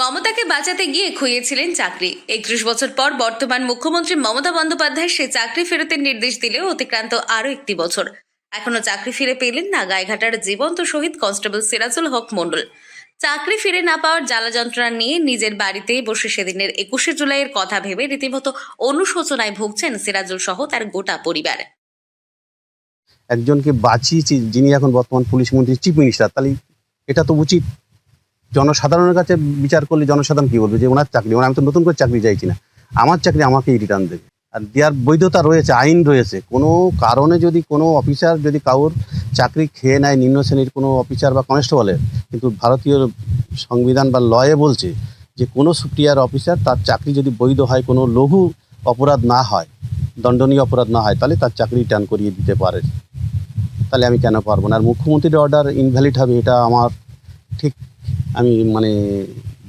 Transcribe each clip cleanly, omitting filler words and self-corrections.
মমতাকে বাঁচাতে গিয়ে খুইয়েছিলেন চাকরি। ৩১ বছর পর বর্তমান মুখ্যমন্ত্রী মমতা বন্দ্যোপাধ্যায় সে চাকরি ফেরতের নির্দেশ দিলেও অতিক্রান্ত আরও একটি বছর। এখনো চাকরি ফিরে পেলেন না গাইঘাটার জীবন্ত শহীদ কনস্টেবল সিরাজুল হক মণ্ডল। চাকরি ফিরে না পাওয়ার জ্বালা যন্ত্রণা নিয়ে নিজের বাড়িতেই বসে সেদিনের ২১শে জুলাইয়ের কথা ভেবে রীতিমতো অনুশোচনায় ভুগছেন সিরাজুল সহ তার গোটা পরিবার। একজনকে বাঁচিয়েছি যিনি এখন বর্তমান পুলিশ মন্ত্রী, চিফ মিনিস্টার, তাহলে এটা তো উচিত। জনসাধারণের কাছে বিচার করলে জনসাধারণ কি বলবে যে ওনার চাকরি, আমি তো নতুন করে চাকরি চাইছি না, আমার চাকরি আমাকেই রিটার্ন দেবে। আর দেওয়ার বৈধতা রয়েছে, আইন রয়েছে। কোনো কারণে যদি কোনো অফিসার যদি কারোর চাকরি খেয়ে নেয়, নিম্ন শ্রেণীর কোনো অফিসার বা কনস্টেবলের, কিন্তু ভারতীয় সংবিধান বা লয়ে বলছে যে কোনো সুপ্রিয়ার অফিসার তার চাকরি যদি বৈধ হয়, কোনো লঘু অপরাধ না হয়, দণ্ডনীয় অপরাধ না হয়, তাহলে তার চাকরি রিটার্ন করিয়ে দিতে পারে। তাহলে আমি কেন পারবো না? আর মুখ্যমন্ত্রীর অর্ডার ইনভ্যালিড হবে, এটা আমার ঠিক আমি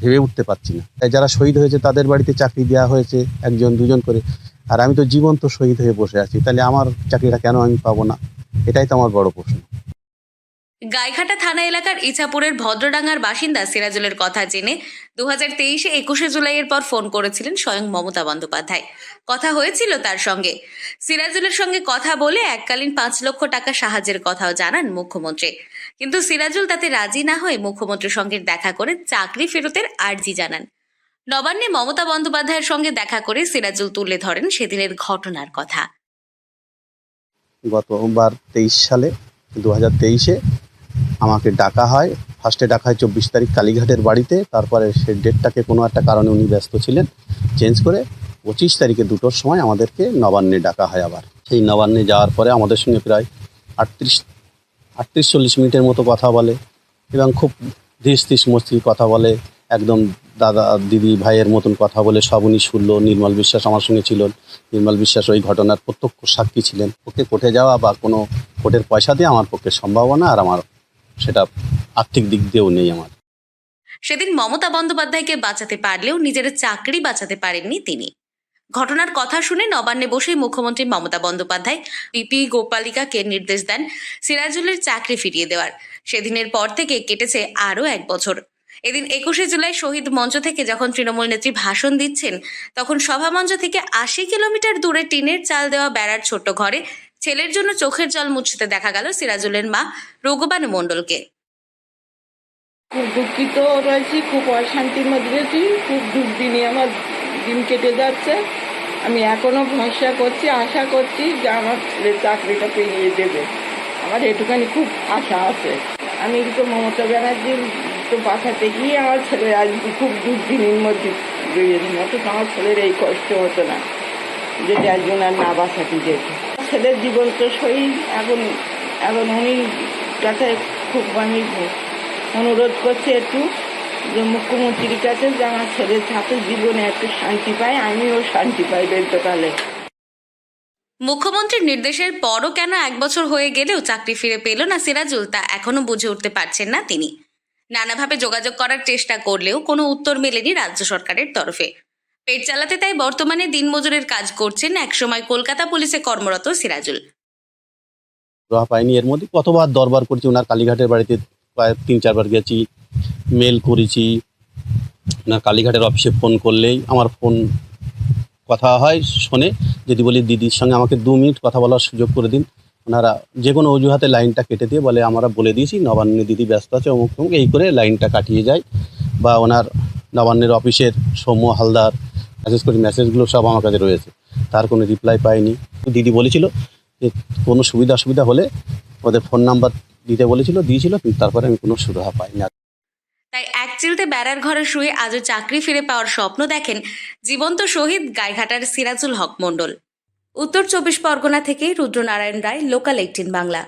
ভেবে উঠতে পারছি না। তাই যারা শহীদ হয়েছে তাদের বাড়িতে চাকরি দেওয়া হয়েছে একজন দুজন করে, আর আমি তো জীবন্ত শহীদ হয়ে বসে আছি, তাহলে আমার চাকরিটা কেন আমি পাবো না? এটাই তো আমার বড় প্রশ্ন। গাইঘাটা থানা এলাকার ইছাপুরের ভদ্রডাঙ্গার বাসিন্দা সিরাজুলের কথা জেনে 2023-এ ২১শে জুলাইয়ের পর ফোন করেছিলেন স্বয়ং মমতা বন্দ্যোপাধ্যায়। কথা হয়েছিল তার সঙ্গে। সিরাজুলের সঙ্গে কথা বলে এককালীন ৫ লক্ষ টাকা সাহায্যের কথাও জানান মুখ্যমন্ত্রী। কিন্তু সিরাজুল তাতে রাজি না হয়ে মুখ্যমন্ত্রীর সঙ্গে দেখা করে চাকরি ফেরতের আর্জি জানান। নবান্নে মমতা বন্দ্যোপাধ্যায়ের সঙ্গে দেখা করে সিরাজুল তুলে ধরেন সেদিনের ঘটনার কথা। গতবার ২৩ সালে 2023-এ আমাকে ডাকা হয়। ফার্স্টে ডাকা হয় ২৪ তারিখ কালীঘাটের বাড়িতে, তারপরে সে ডেটটাকে কোনো একটা কারণে উনি ব্যস্ত ছিলেন, চেঞ্জ করে ২৫ তারিখে ২টোর সময় আমাদেরকে নবান্নে ডাকা হয়। আবার সেই নবান্নে যাওয়ার পরে আমাদের সঙ্গে প্রায় ৩৮-৪০ মিনিটের মতো কথা বলে এবং খুব ধীর মস্তির কথা বলে, একদম দাদা দিদি ভাইয়ের মতন কথা বলে সব উনি শুনলো। নির্মল বিশ্বাস আমার সঙ্গে ছিলেন। নির্মল বিশ্বাস ওই ঘটনার প্রত্যক্ষ সাক্ষী ছিলেন। ওকে কোর্টে যাওয়া বা কোনো কোর্টের পয়সা দিয়ে আমার পক্ষে সম্ভব না, আর আমার সেটা আর্থিক দিক দিয়েও নেই আমার। সেদিন মমতা বন্দ্যোপাধ্যায়কে বাঁচাতে পারলেও নিজের চাকরি বাঁচাতে পারেননি তিনি। ঘটনার কথা শুনে নবান্নে বসেই মুখ্যমন্ত্রী মমতা বন্দ্যোপাধ্যায় পিপি গোপালিকাকে নির্দেশ দেন সিরাজুলের চাকরি ফিরিয়ে দেওয়ার। সেদিনের পর থেকে কেটেছে আরও ১ বছর। এদিন ২১শে জুলাই শহীদ মঞ্চ থেকে যখন তৃণমূল নেত্রী ভাষণ দিচ্ছেন, তখন সভামঞ্চ থেকে ৮০ কিলোমিটার দূরে টিনের চাল দেওয়া বেড়ার ছোট্ট ঘরে ছেলের জন্য চোখের জল মুছতে দেখা গেল সিরাজুলের মা রঘুবানু মণ্ডলকে। খুব দুঃখিত রয়েছি, খুব অশান্তির মধ্যে রয়েছি, খুব দুর্দিনে আমার দিন কেটে যাচ্ছে। আমি এখনো ভরসা করছি, আশা করছি যে আমার ছেলের চাকরিটা পেরিয়ে দেবে। আমার এটুখানি খুব আশা আছে। আমি তো মমতা ব্যানার্জির তো বাঁচাতে গিয়ে আমার ছেলে আজ খুব দুর্দিনের মধ্যে রয়েছে। অথচ আমার ছেলের এই কষ্ট হতো না যদি একজন আর না বাঁচাতে যেত। ছেলের জীবন তো শহীদ। এখন উনি কাছে খুব আমি অনুরোধ করছি একটু যে মুখ্যমন্ত্রীর কাছে যে আমার ছেলের সাথে জীবনে একটু শান্তি পায়, আমিও শান্তি পাই বেন্তকালে। মুখ্যমন্ত্রীর নির্দেশের পরও কেন ১ বছর হয়ে গেলেও চাকরি ফিরে পেল না সিরাজুল, তা এখনো বুঝে উঠতে পারছেন না তিনি। নানাভাবে যোগাযোগ করার চেষ্টা করলেও কোনো উত্তর মেলেনি রাজ্য সরকারের তরফে। পেট চালাতে তাই বর্তমানে দিনমজুরের কাজ করছেন একসময় কলকাতা পুলিশে কর্মরত সিরাজুল। পাইনি। এর মধ্যে কতবার দরবার করছি, ওনার কালীঘাটের বাড়িতে প্রায় ৩-৪ বার গেছি, মেল করেছি। ওনার কালীঘাটের অফিসে ফোন করলেই আমার ফোন কথা হয়, শোনে। যদি বলি দিদির সঙ্গে আমাকে ২ মিনিট কথা বলার সুযোগ করে দিন, ওনারা যে কোনো অজুহাতে লাইনটা কেটে দিয়ে বলে আমরা বলে দিয়েছি নবান্নে দিদি ব্যস্ত আছে, অমুক তমুক, এই করে লাইনটা কাটিয়ে যায়। বা ওনার নবান্নের অফিসের সৌম্য হালদার মেসেজ করি, মেসেজগুলো সব আমার কাছে রয়েছে, তার কোনো রিপ্লাই পাইনি। দিদি বলেছিল যে কোনো সুবিধা অসুবিধা হলে ওদের ফোন নাম্বার দিতে বলেছিল, দিয়েছিল, কিন্তু তারপরে আমি কোনো সুরাহা পাইনি। তাই এক চিলতে বেড়ার ঘরে শুয়ে আজও চাকরি ফিরে পাওয়ার স্বপ্ন দেখেন জীবন্ত শহীদ গাইঘাটার সিরাজুল হক মণ্ডল। উত্তর ২৪ পরগনা থেকে রুদ্রনারায়ণ রায়, লোকাল ১৮ বাংলা।